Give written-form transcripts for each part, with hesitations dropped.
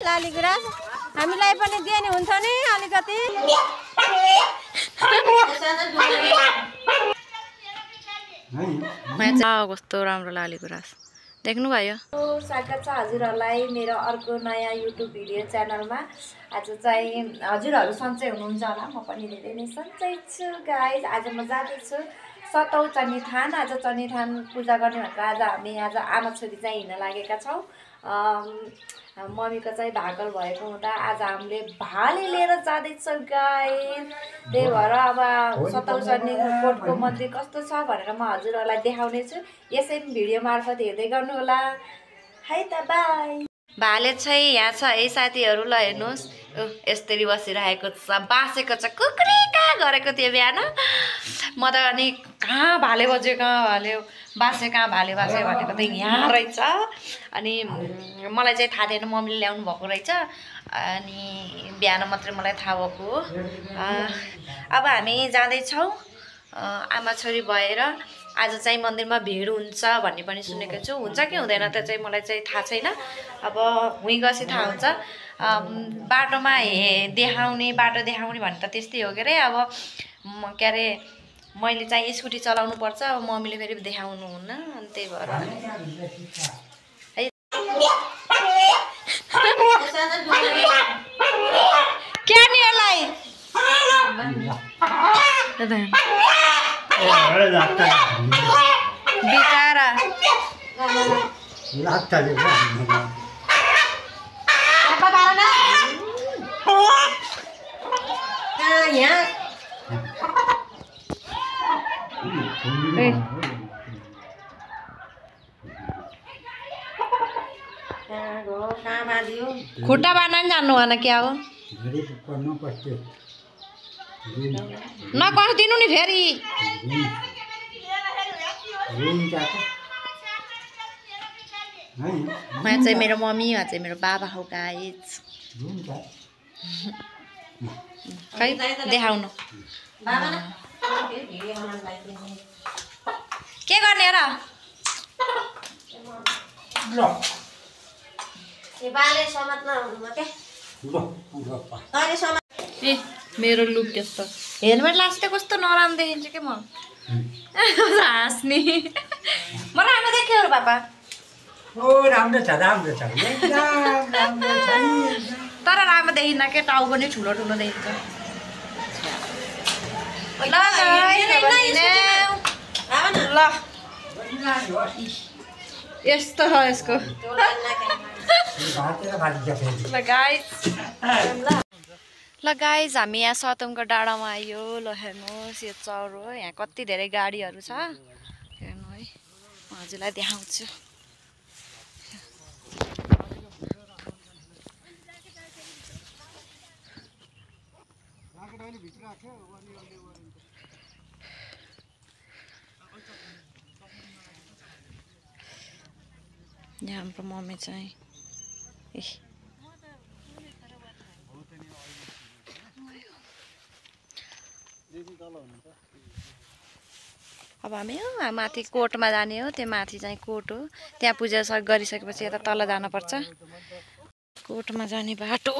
लाली गुराँस हामीलाई पनि दिने हुन्छ नि अलिकति कस्तो राम्रो लाली गुराँस देख्नु भयो। स्वागत छ हजुरहरूलाई मेरो अर्को नयाँ युट्युब भिडियो च्यानलमा। आज चाहिँ हजुरहरू सन्चै हुनुहुन्छ होला, म पनि धेरै नै सन्चै छु गाइज। आज म जाँदैछु सतौ चण्डीथान। आज चण्डीथान पूजा गर्ने भनेर आज आमा छोरी चाहिँ हिँड्न लागेका छौँ। मम्मीको चाहिँ भाकल भएको हुँदा आज हामीले भाले लिएर जाँदैछौँ गाइज। त्यही भएर अब सतौ चण्डीकोटको मन्दिर कस्तो छ भनेर म हजुरहरूलाई देखाउने छु। यसै भिडियो मार्फत हेर्दै गर्नु होला है त, बाई। भाले चाहिँ यहाँ छ है साथीहरू, ल हेर्नुहोस् यसरी बसिरहेको छ, बाँसेको छ, कुक्री कहाँ गरेको थियो बिहान। म त अनि कहाँ भाले बज्यो, कहाँ भाले बाँसे, कहाँ भाले बाँसे भनेको त यहाँ रहेछ। अनि मलाई चाहिँ थाहा थिएन, मम्मीले ल्याउनु भएको रहेछ। अनि बिहान मात्रै मलाई थाहा भएको हो। अब हामी जाँदैछौँ आमा छोरी भएर। आज चाहिँ मन्दिरमा भिड हुन्छ भन्ने पनि सुनेको छु, हुन्छ कि हुँदैन त्यो चाहिँ मलाई चाहिँ थाहा छैन। अब हुँ गएपछि थाहा हुन्छ। बाटोमा बाटो देखाउने भने त त्यस्तै हो के अरे। अब के अरे मैले चाहिँ स्कुटी चलाउनु पर्छ, अब मम्मीले फेरि देखाउनु हुन्न, अनि त्यही भएर क्या नि यसलाई बिचारा खुट्टा बाँध्न नि जान्नु भएन क्या हो, नकसिदिनु नि फेरि। उहाँ चाहिँ मेरो मम्मी, उहाँ चाहिँ मेरो बाबा हो गाइज। खै देखाउनु के गर्ने र ए मेरो लुक यस्तो, हेलमेट लास्ट कस्तो नराम्रो देखिन्छ कि म हाँस्ने। म राम्रो देख्यो र पापा, राम्रो छ तर राम्रो देखिन्न के, टाउ पनि ठुलो ठुलो देखिन्छ। ल यस्तो हो यसको। ल गाइज हामी यहाँ सतमको डाँडामा आयो। ल हेर्नुहोस् यो चौर हो, यहाँ कति धेरै गाडीहरू छ हेर्नु है, म हजुरलाई देखाउँछु। यहाँ हाम्रो मम्मी चाहिँ अब हामी माथि कोटमा जाने हो। त्यो माथि चाहिँ कोट हो, त्यहाँ पूजा गरिसकेपछि यता तल जानुपर्छ। कोटमा जाने बाटो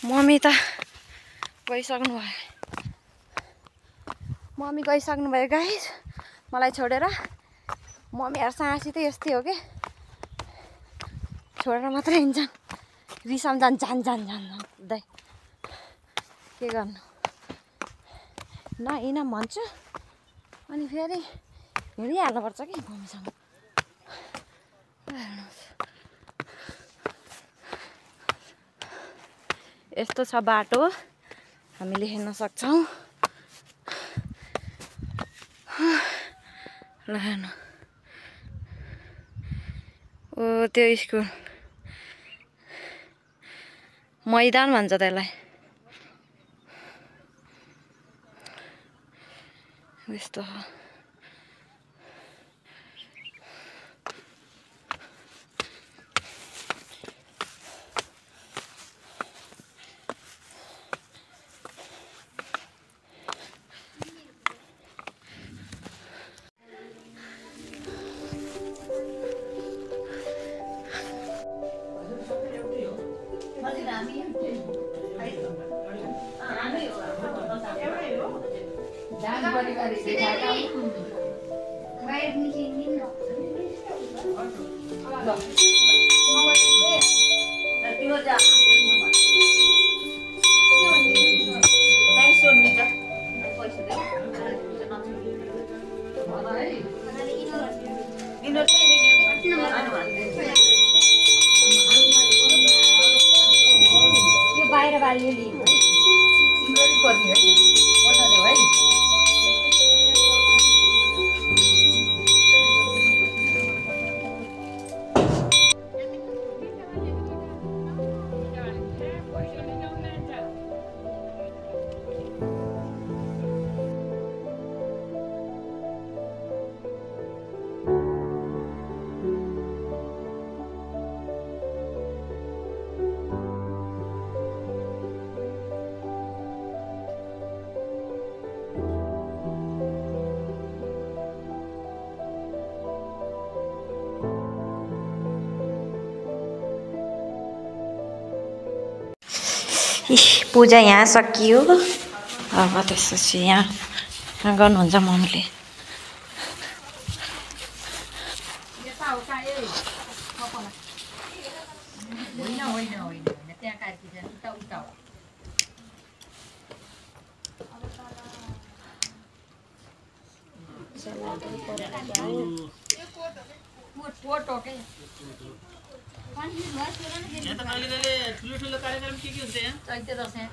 मम्मी त गइसक्नु भयो, मम्मी गइसक्नु भयो गाइस मलाई छोडेर। मम्मीहरू साँसी त यस्तै हो कि, छोडेर मात्रै हिँड्छन्, रिसाउनु जान्छ के गर्नु। हिँड भन्छु अनि फेरि हिँडिहाल्नुपर्छ कि मम्मीसँग। यस्तो छ बाटो, हामीले हिँड्न सक्छौँ। ल हेर्नु, ओ त्यो स्कुल मैदान भन्छ त्यसलाई। यस्तो हो। बाहिर बाल्ने लिनु है तिम्रो नि पर्ने है पर्छ देऊ है। पूजा यहाँ सकियो। अब त्यसपछि यहाँ गर्नुहुन्छ मम्मीले। यहाँ त कहिले कहिले ठुलो कार्यक्रम के हुन्छ यहाँ? चैते दशैं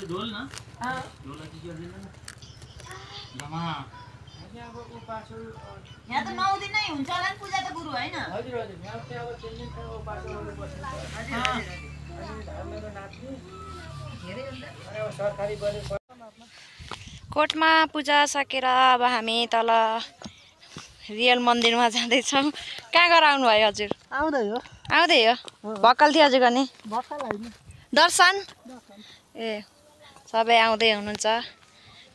ढोल न यहाँ त 9 दिन नै हुन्छ होला नि पूजा त गुरु हैन? हजुर हजुर यहाँ चाहिँ अब 3 दिन उपासहरू बस्छ। धेरै हुन्छ। अनि सरकारी बजे कोटमा पूजा सकेर अब हामी तल रियल मन्दिरमा जाँदैछौँ। कहाँ गएर आउनु भयो हजुर? आउँदै हो। आउँदै हो? भक्कल थियो हजुर गर्ने भक्कल होइन दर्शन। ए सबै आउँदै हुनुहुन्छ,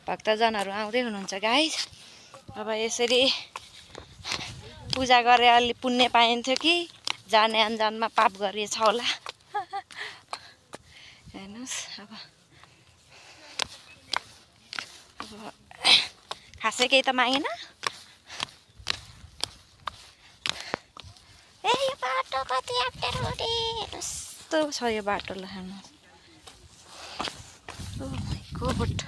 भक्तजनहरू आउँदै हुनुहुन्छ गाइस। अब यसरी पूजा गरे अलि पुण्य पाइन्थ्यो कि जाने अनजानमा पाप गरिएछ होला। हेर्नुहोस् अब खासै केही त मागेन। ए यो बाटो कति अप्ठ्यारो रे, कस्तो छ यो बाटोलाई हेर्नुहोस्। ओ माइ गॉड।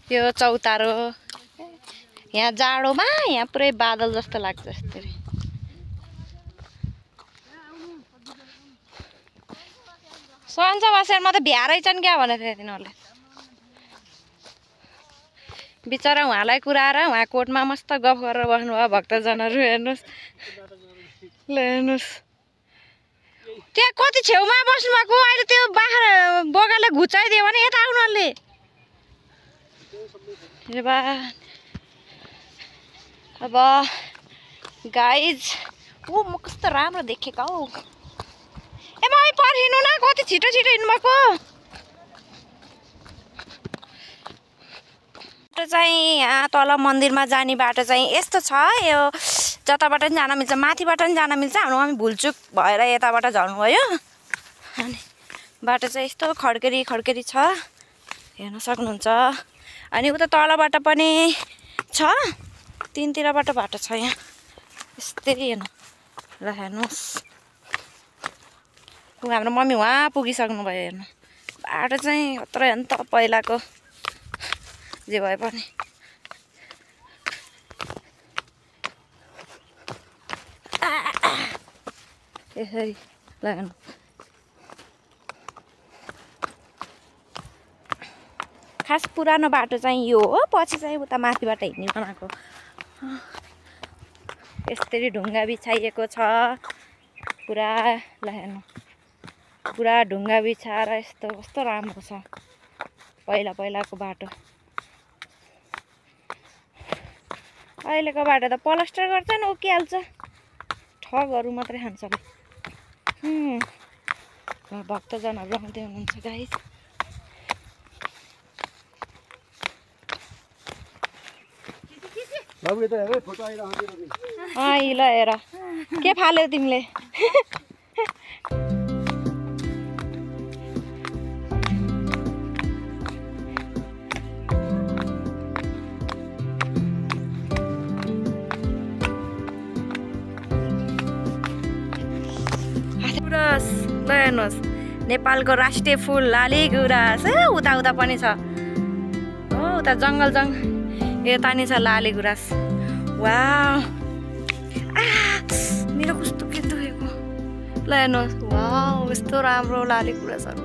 यो चौतारो यहाँ जाडोमा यहाँ पुरै बादल जस्तो लाग्छ यसरी। सन्च बसेरमा त भ्यारै छन् क्या भनेको थियो तिनीहरूले। बिचरा उहाँलाई कुराएर उहाँ कोर्टमा मस्त गफ गरेर बस्नुभयो भक्तजनहरू। हेर्नुहोस् ल हेर्नुहोस् त्यहाँ कति छेउमा बस्नुभएको, अहिले त्यो बाख्रा बोकाले घुचाइदियो भने यता आउनु अलि। अब गाइज ओ म कस्तो राम्रो देखेको हौ। ए मम्मी पर्खिनु न, कति छिटो छिटो हिँड्नुभएको। बाटो चाहिँ यहाँ तल मन्दिरमा जाने बाटो चाहिँ यस्तो छ। यो जताबाट पनि जान मिल्छ, माथिबाट पनि जान मिल्छ। हाम्रो मम्मी भुलचुक भएर यताबाट झर्नुभयो। अनि बाटो चाहिँ यस्तो खड्केरी खड्केरी छ, हेर्न सक्नुहुन्छ। अनि उता तलबाट पनि छ, तीनतिरबाट बाटो छ यहाँ यस्तरी हेर्नु ल। हेर्नुहोस् हाम्रो मम्मी वहाँ पुगिसक्नु भयो। हेर्नु बाटो चाहिँ यत्रो हेर्नु त पहिलाको जे भए पनि। यसरी लगाउनु खास पुरानो बाटो चाहिँ यो हो पछि चाहिँ उता माथिबाट हिँड्ने बनाएको यसरी ढुङ्गा बिछाइएको छ पुरा लगाउनु पुरा ढुङ्गा बिछाएर यस्तो कस्तो राम्रो छ पहिलाको बाटो अहिलेको बाटो त प्लास्टर गर्छ नि उकिहाल्छ ठगहरू मात्रै खान्छ भक्तजनहरू आउँदै हुनुहुन्छ गाइस ल हेर के फाल्यौ तिमीले गुराँस ल हेर्नुहोस् नेपालको राष्ट्रिय फुल लाली गुराँस उता उता पनि छ हो उता जङ्गल यता नि छ लाली गुराँस वाउ मेरो कस्तो के दुखेको ल हेर्नुहोस् वाउ कस्तो राम्रो लाली गुराँसहरू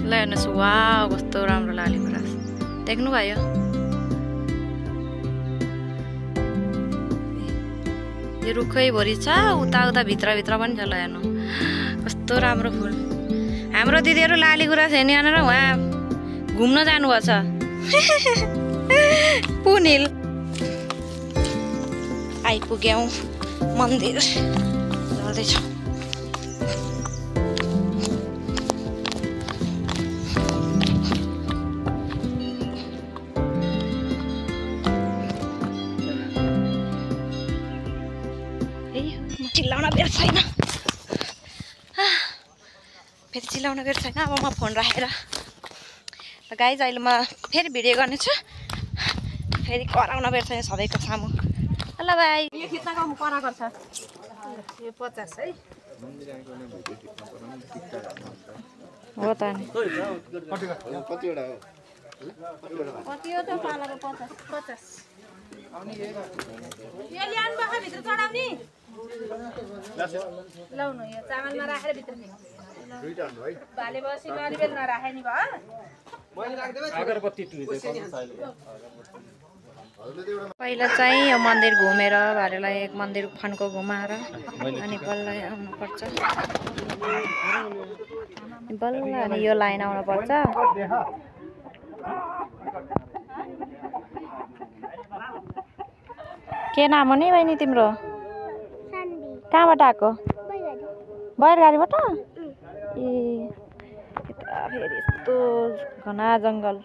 ल हेर्नुहोस् वाउ कस्तो राम्रो लाली गुराँस देख्नुभयो यो रुखैभरि छ उता उता भित्र पनि छ ल हेर्नु कस्तो राम्रो फुल हाम्रो दिदीहरू लाली गुराँस हेर्ने भनेर उहाँ घुम्न जानुभएको छ पुनिल आइपुग्यौँ मन्दिर जाँदैछौँ चिल्लाउन बेर छैन फेरि चिल्लाउन बेर छैन अब म फोन राखेर गाइज अहिले म फेरि भिडियो गर्नेछु फेरि कराउन बेर छैन सबैको सामु ल भाइ यो खिच्नको कराएको छ यो 50 है हो त नि कतिवटा पालाको 50 यो ल्याउनु भएको भित्र चढाउने लाउनु यो चामलमा राखेर भित्र भाले बसी गरी बेल नराखे नि भयो पहिला चाहिँ यो मन्दिर घुमेर भालेलाई एक मन्दिर फन्को घुमाएर अनि बल्ल आउनुपर्छ बल्ल अनि यो लाइन आउनुपर्छ के नाम हो नि बहिनी तिम्रो कहाँबाट आएको बैरगाडीबाट ए फेरि यस्तो घना जङ्गल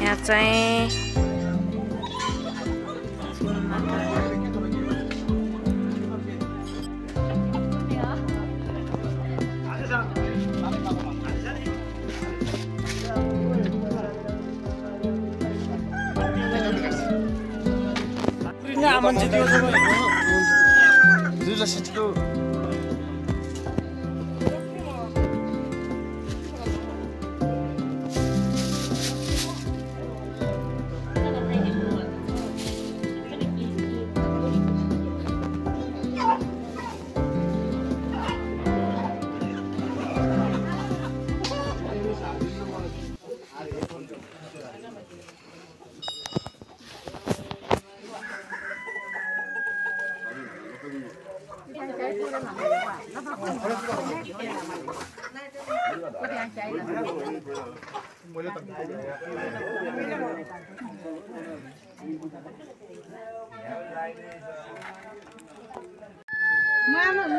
यहाँ चाहिँ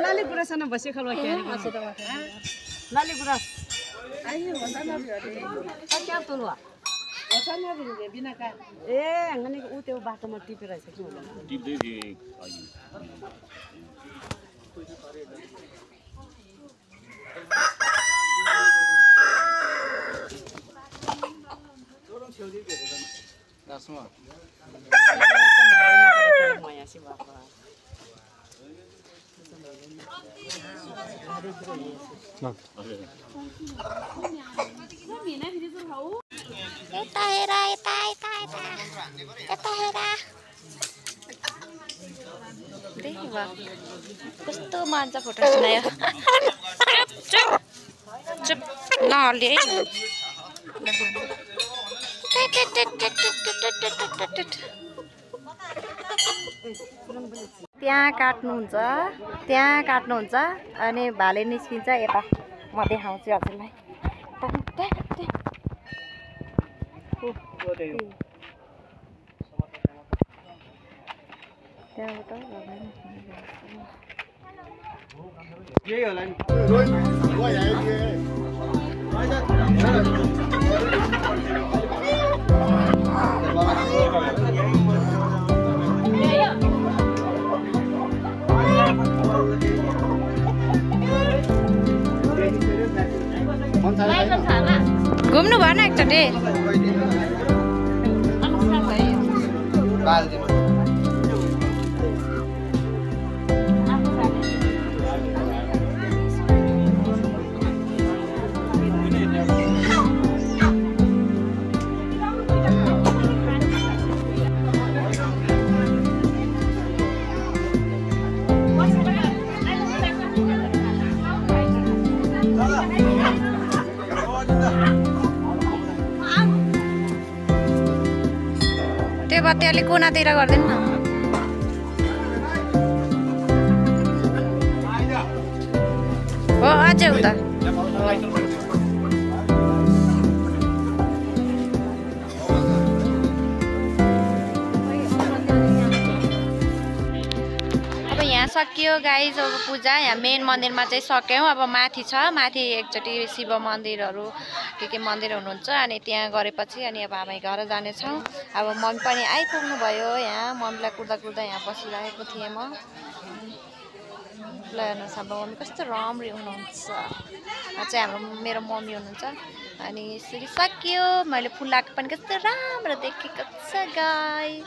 लाली गुराँसना बसे खलवा के लाली गुराँस आइए भन्दा न क्या तोलवा बिना का ए हङ्गने ऊ त्यो बाटोमा टिपेर रहेछ कि हुँदैन टिप्दै थिए यता हेर यता यता यता यता हेर देखि वा कस्तो मान्छ फोटो खिच्नायो चुप चुप नहल्ले है त्यहाँ काट्नुहुन्छ अनि भाले निस्किन्छ यता म देखाउँछु हजुरलाई यही होला नि घुम्नु भएन एकचोटि त्यो बत्ती अलिक कुनातिर गरिदिनु न हो अझै उता अब यहाँ सकियो गाइज अब पूजा यहाँ मेन मन्दिरमा चाहिँ सक्यौँ अब माथि छ माथि एकचोटि शिव मन्दिरहरू के मन्दिर हुनुहुन्छ अनि त्यहाँ गरेपछि अनि अब हामी घर जानेछौँ अब मम्मी पनि आइपुग्नु भयो यहाँ मम्मीलाई कुर्दा कुर्दा यहाँ बसिरहेको थिएँ म ल हेर्नुहोस् हाम्रो मम्मी कस्तो राम्री हुनुहुन्छ चाहिँ हाम्रो मेरो मम्मी हुनुहुन्छ अनि यसरी सकियो मैले फुलाएको पनि कस्तो राम्रो देखेको छ गाइज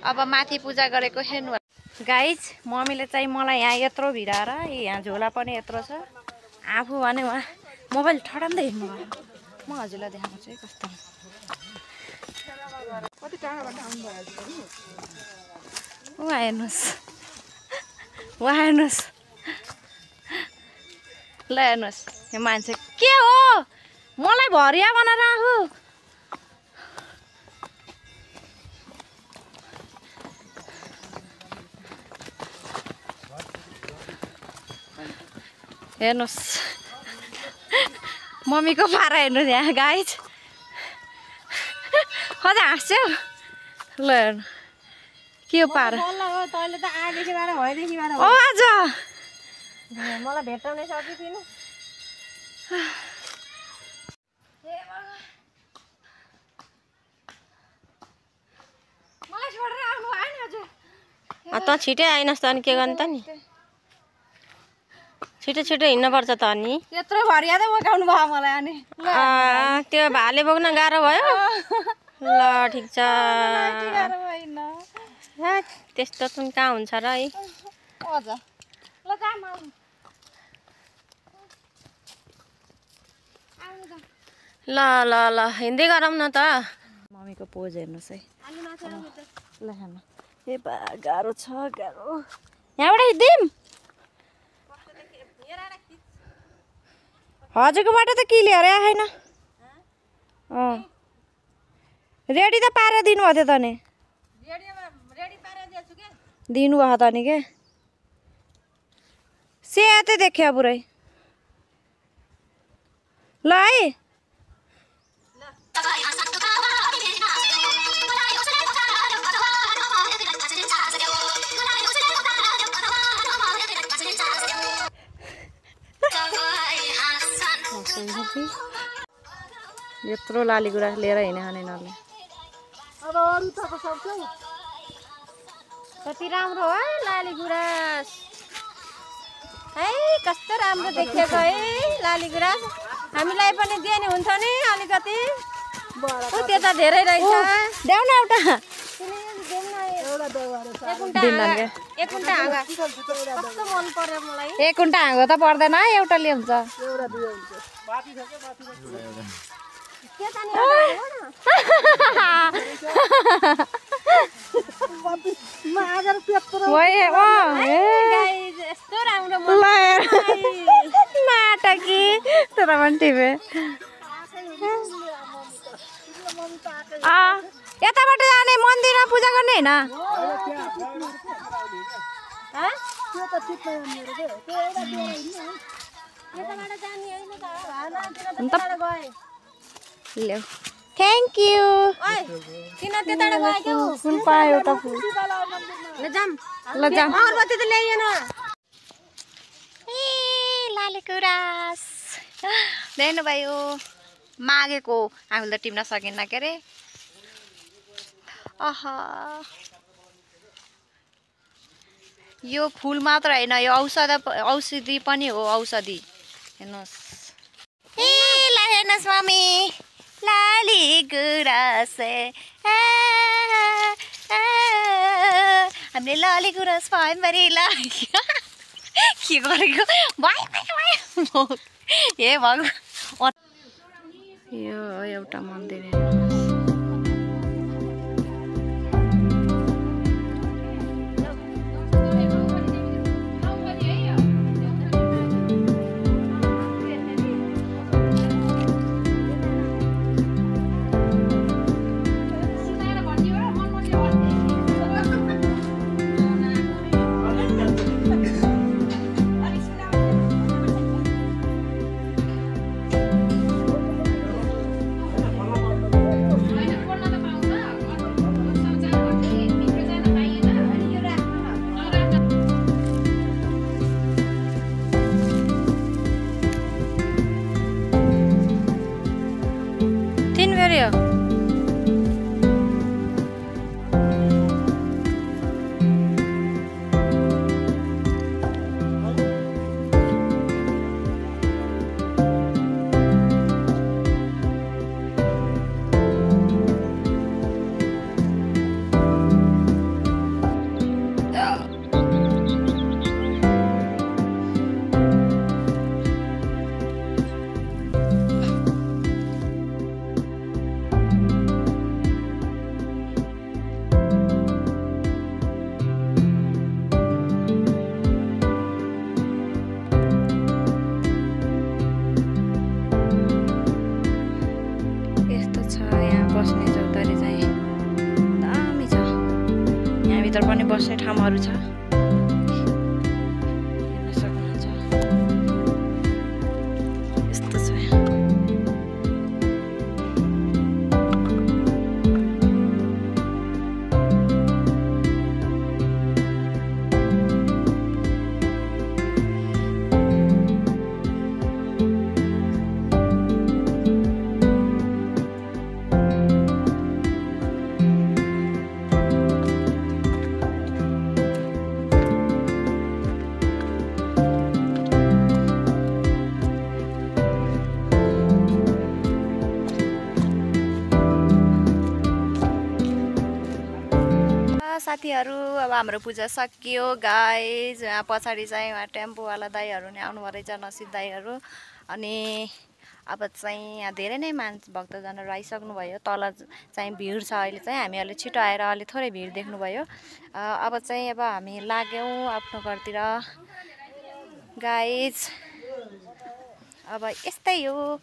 अब माथि पूजा गरेको हेर्नु गाइज मम्मीले चाहिँ मलाई यहाँ यत्रो भिडाएर यहाँ झोला पनि यत्रो छ आफू भने उहाँ मोबाइल ठडाम्दै हिँड्नु भयो म हजुरलाई देखाउँछु है कस्तो कति टाढाबाट आउनुभयो उहाँ हेर्नुहोस् ल हेर्नुहोस् यो मान्छे के हो मलाई भरिया बनाएर आऊ हेर्नुहोस् मम्मीको पारा हेर्नुहोस् यहाँ गाइज अझ हाँस्यो ल हेर्नु के हो पारा तैँले त आएदेखिबाट भएदेखिबाट ओ आज मलाई भेट्टाउनै सकेको थिएन मलाई छोडेर आउनु भएन हजुर त छिटै आइनस् त अनि के गर्नु त नि छिटो छिटो हिँड्नुपर्छ त अनि यत्रो भरिया त बोकाउनु भयो मलाई अनि त्यो भाले बोक्न गाह्रो भयो ल ठिक छ त्यस्तो चाहिँ कहाँ हुन्छ र है ल ल ल हिँड्दै गरौँ न त मम्मीको पोज हेर्नुहोस् है ल हेर्नु ए बा गाह्रो छ गाह्रो यहाँबाट हिँड्दिम हजुरकोबाट त क्लियर आएन रेडी त पारेर दिनुभएको थियो त नि दिनुभएको त नि के सेतै देख्यो पुरै ल है यत्रो लाली गुराँस लिएर हिँडेको नि यिनीहरूले कति राम्रो हो लाली गुराँस है कस्तो राम्रो देखिएको है लाली गुराँस हामीलाई पनि दिए नि हुन्छ नि अलिकति त्यता धेरै रहेछ देऊ न एउटा एक कुन्टा हाँगा कस्तो मन पर्यो मलाई एक कुन्टा हाँगो त पर्दैन एउटाले हुन्छ यस्तो राम्रो नाटकी तर पनि टिपे यताबाट जाने मन्दिरमा पूजा गर्ने होइन ल्याऊ थ्याङ्क यू किन त्यताबाट गयो फुल पायो एउटा फुल ल जाम अगरबत्ती त ल्याइएन ए लाली गुराँस देख्नु भयो मागेको हामीले त टिप्न सकेन के अरे यो फुल मात्र होइन यो औषधि पनि हो औषधि हेर्नुहोस् ए ल हेर्नुहोस् मम्मी लाली गुराँस हामीले लाली गुराँस पायौँ अरे ल के गरेको भयो ए भगवान् यो एउटा मन्दिर पनि बस्ने ठाउँहरू छ हेर्न सक्नुहुन्छ यस्तो छ साथीहरू अब हाम्रो पूजा सकियो गाइज यहाँ पछाडि चाहिँ उहाँ टेम्पोवाला दाइहरू नि आउनुभएको रहेछ नसिब दाइहरू अनि अब चाहिँ यहाँ धेरै नै भक्तजनहरू आइसक्नुभयो तल चाहिँ भिड छ अहिले चाहिँ हामीहरूले छिटो आएर अलि थोरै भिड देख्नुभयो अब चाहिँ अब हामी लाग्यौँ आफ्नो घरतिर गाइज अब यस्तै हो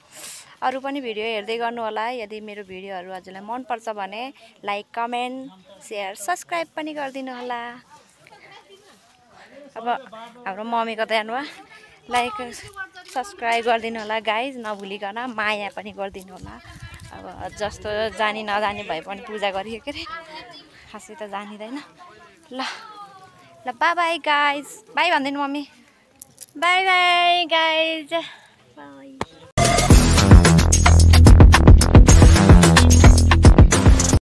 अरू पनि भिडियो हेर्दै गर्नु होला यदि मेरो भिडियोहरू हजुरलाई मन पर्छ भने लाइक कमेन्ट शेयर सब्स्क्राइब पनि गरिदिनु होला अब हाम्रो मम्मीको त हेर्नु लाइक सब्स्क्राइब गरिदिनु होला गाइज नभुलिकन माया पनि गरिदिनु होला अब जस्तो जानी नजानी भए पनि पूजा गरियो के अरे खासै त जानिदैन ल ल बाई बाई गाइज बाई भन्दिनु मम्मी बाई बाई गाइज